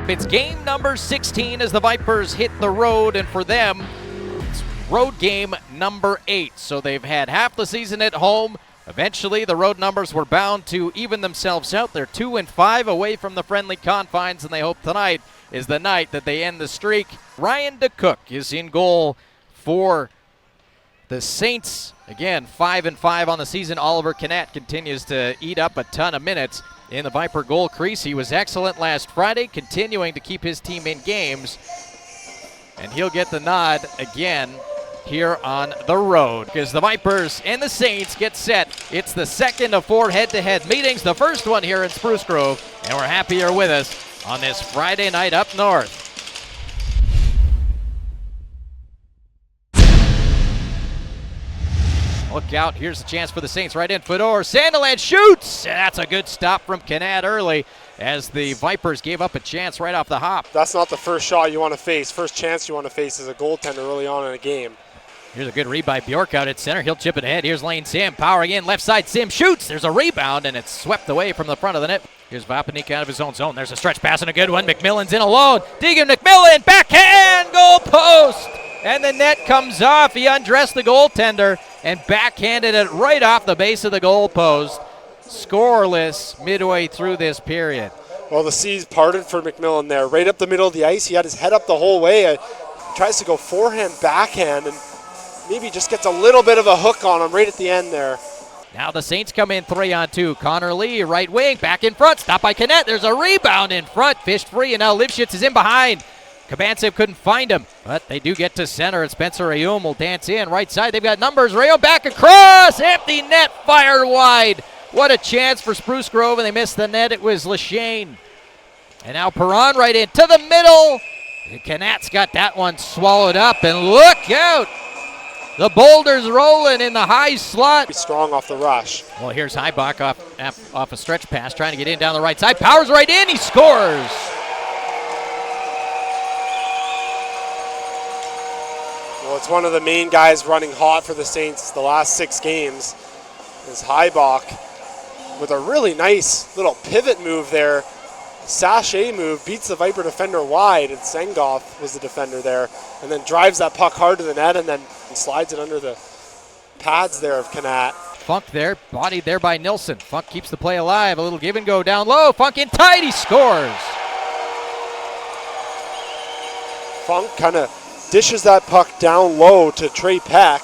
up. It's game number 16 as the Vipers hit the road, and for them, it's road game number 8. So they've had half the season at home. Eventually, the road numbers were bound to even themselves out. They're 2-5 away from the friendly confines, and they hope tonight is the night that they end the streak. Ryan DeCook is in goal for the Saints. Again, 5-5 on the season. Oliver Canat continues to eat up a ton of minutes in the Viper goal crease. He was excellent last Friday, continuing to keep his team in games. And he'll get the nod again here on the road, because the Vipers and the Saints get set. It's the second of 4 head-to-head meetings, the first one here in Spruce Grove, and we're happy you're with us on this Friday night up north. Look out, here's a chance for the Saints, right in, Fedor, Sandiland shoots! That's a good stop from Canad early, as the Vipers gave up a chance right off the hop. That's not the first shot you want to face. First chance you want to face is a goaltender early on in a game. Here's a good read by Bjork out at center. He'll chip it ahead. Here's Lane Sim powering in. Left side, Sim shoots. There's a rebound, and it's swept away from the front of the net. Here's Vapanik out of his own zone. There's a stretch pass and a good one. McMillan's in alone. Deegan McMillan, backhand, goal post. And the net comes off. He undressed the goaltender and backhanded it right off the base of the goal post. Scoreless midway through this period. Well, the seas parted for McMillan there. Right up the middle of the ice. He had his head up the whole way. Tries to go forehand, backhand, and maybe just gets a little bit of a hook on him right at the end there. Now the Saints come in 3-on-2. Connor Lee, right wing, back in front. Stopped by Canet. There's a rebound in front. Fished free, and now Lipschitz is in behind. Kabantsev couldn't find him, but they do get to center, and Spencer Rayum will dance in. Right side, they've got numbers. Rayum back across. Empty net, fired wide. What a chance for Spruce Grove, and they missed the net. It was Lachane. And now Perron right into the middle. Canat's got that one swallowed up, and look out. The boulders rolling in the high slot. Strong off the rush. Well, here's Heibach off a stretch pass, trying to get in down the right side. Powers right in, he scores. Well, it's one of the main guys running hot for the Saints the last 6 games. Is Heibach with a really nice little pivot move there. Sachet move, beats the Viper defender wide, and Sengoff was the defender there, and then drives that puck hard to the net and then slides it under the pads there of Canat. Funk there, bodied there by Nilsson. Funk keeps the play alive, a little give and go down low. Funk in tight, he scores. Funk kind of dishes that puck down low to Trey Peck,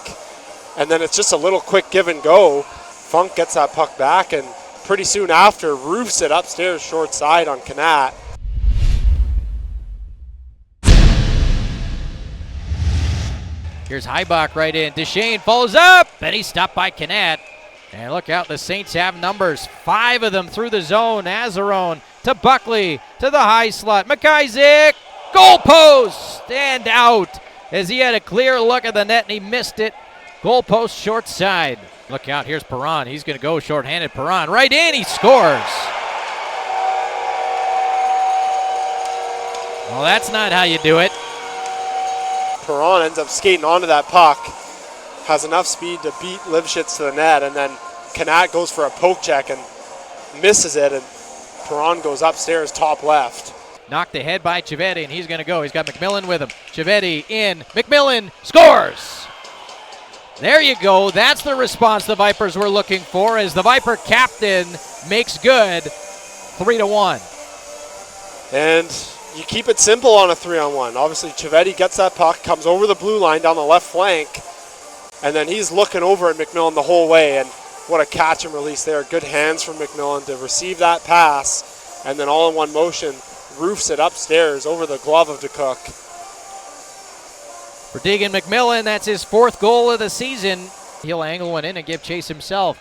and then it's just a little quick give and go. Funk gets that puck back, and pretty soon after, roofs it upstairs short side on Canat. Here's Heibach right in. Deschênes follows up, and he's stopped by Canat. And look out, the Saints have numbers. 5 of them through the zone. Azarone to Buckley to the high slot. McIsaac, goal post, and out, as he had a clear look at the net and he missed it. Goal post short side. Look out, here's Perron. He's going to go shorthanded. Perron right in, he scores. Well, that's not how you do it. Perron ends up skating onto that puck, has enough speed to beat Lipschitz to the net, and then Canat goes for a poke check and misses it, and Perron goes upstairs top left. Knocked ahead by Chivetti, and he's going to go. He's got McMillan with him. Chivetti in. McMillan scores. There you go. That's the response the Vipers were looking for, as the Viper captain makes good 3-1. And you keep it simple on a 3-on-1. Obviously, Chivetti gets that puck, comes over the blue line down the left flank, and then he's looking over at McMillan the whole way, and what a catch and release there. Good hands from McMillan to receive that pass, and then all in one motion, roofs it upstairs over the glove of DeCook. For Deegan McMillan, that's his 4th goal of the season. He'll angle one in and give chase himself.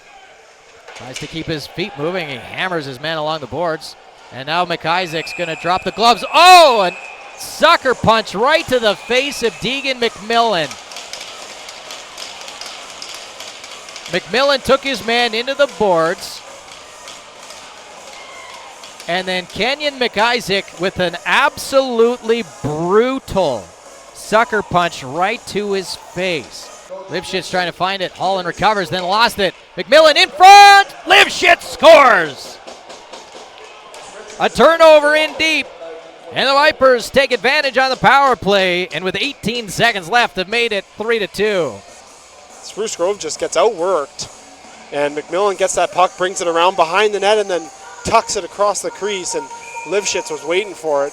Tries to keep his feet moving. He hammers his man along the boards. And now McIsaac's going to drop the gloves. Oh, a sucker punch right to the face of Deegan McMillan. McMillan took his man into the boards. And then Kenyon McIsaac with an absolutely brutal sucker punch right to his face. Lipschitz trying to find it. Holland recovers, then lost it. McMillan in front. Lipschitz scores. A turnover in deep. And the Vipers take advantage on the power play, and with 18 seconds left have made it 3-2. Spruce Grove just gets outworked, and McMillan gets that puck, brings it around behind the net, and then tucks it across the crease, and Lipschitz was waiting for it.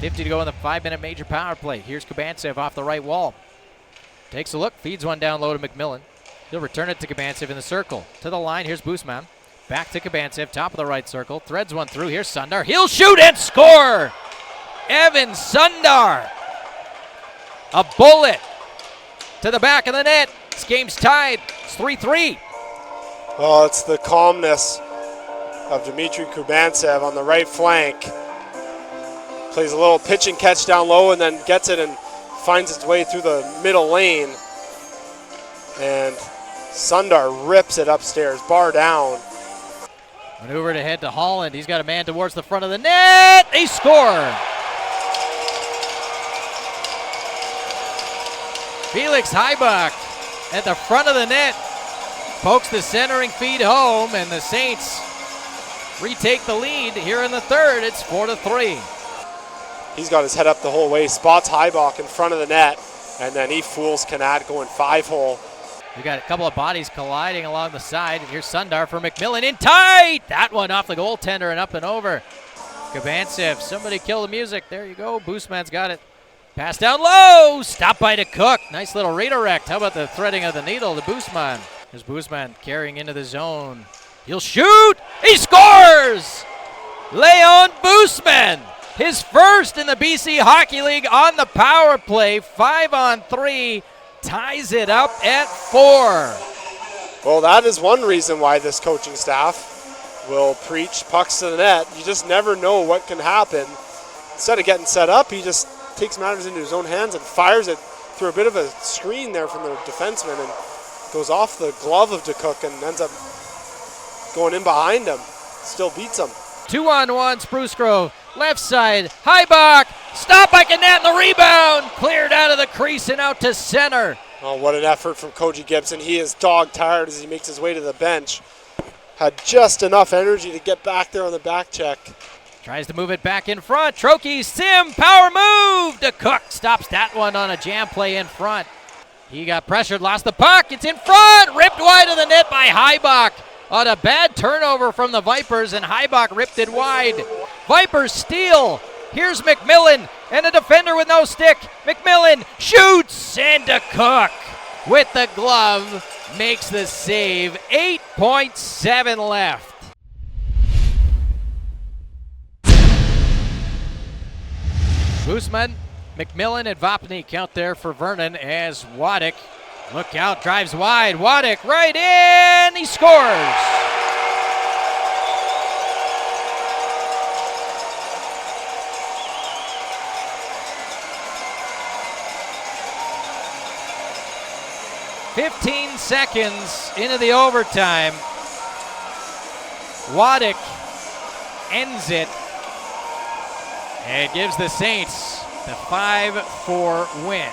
.50 to go in the 5-minute major power play. Here's Kabantsev off the right wall. Takes a look, feeds one down low to McMillan. He'll return it to Kabantsev in the circle. To the line, here's Boosman. Back to Kabantsev, top of the right circle. Threads one through, here's Sundar. He'll shoot and score! Evan Sundar. A bullet to the back of the net. This game's tied. It's 3-3. Well, it's the calmness of Dmitry Kubantsev on the right flank. Plays a little pitch and catch down low and then gets it and finds its way through the middle lane. And Sundar rips it upstairs, bar down. Maneuvered ahead to Holland. He's got a man towards the front of the net. They score. Felix Heibach at the front of the net pokes the centering feed home, and the Saints retake the lead here in the third. It's 4-3. He's got his head up the whole way, spots Heibach in front of the net, and then he fools Kanad going 5-hole. We got a couple of bodies colliding along the side. Here's Sundar for McMillan in tight. That one off the goaltender and up and over. Kabantsev, somebody kill the music. There you go. Boosman's got it. Pass down low. Stop by to Cook. Nice little redirect. How about the threading of the needle to Boosman? Here's Boosman carrying into the zone. He'll shoot. He scores! Leon Boosman. His first in the BC Hockey League on the power play. 5-on-3. Ties it up at 4. Well, that is one reason why this coaching staff will preach pucks to the net. You just never know what can happen. Instead of getting set up, he just takes matters into his own hands and fires it through a bit of a screen there from the defenseman and goes off the glove of DeCook and ends up going in behind him. Still beats him. 2-on-1 Spruce Grove. Left side, Heibach, stop by Kanat, and the rebound, cleared out of the crease and out to center. Oh, what an effort from Koji Gibson. He is dog-tired as he makes his way to the bench. Had just enough energy to get back there on the back check. Tries to move it back in front. Trokey, Sim, power move to Cook. Stops that one on a jam play in front. He got pressured, lost the puck. It's in front, ripped wide of the net by Heibach. On a bad turnover from the Vipers, and Heibach ripped it wide. Vipers steal. Here's McMillan, and a defender with no stick. McMillan shoots, and DeCook with the glove makes the save. 8.7 left. Boosman, McMillan, and Vopny count there for Vernon as Waddick. Look out, drives wide. Waddick right in. He scores. "15 seconds into the overtime. Waddick ends it and gives the Saints the 5-4 win.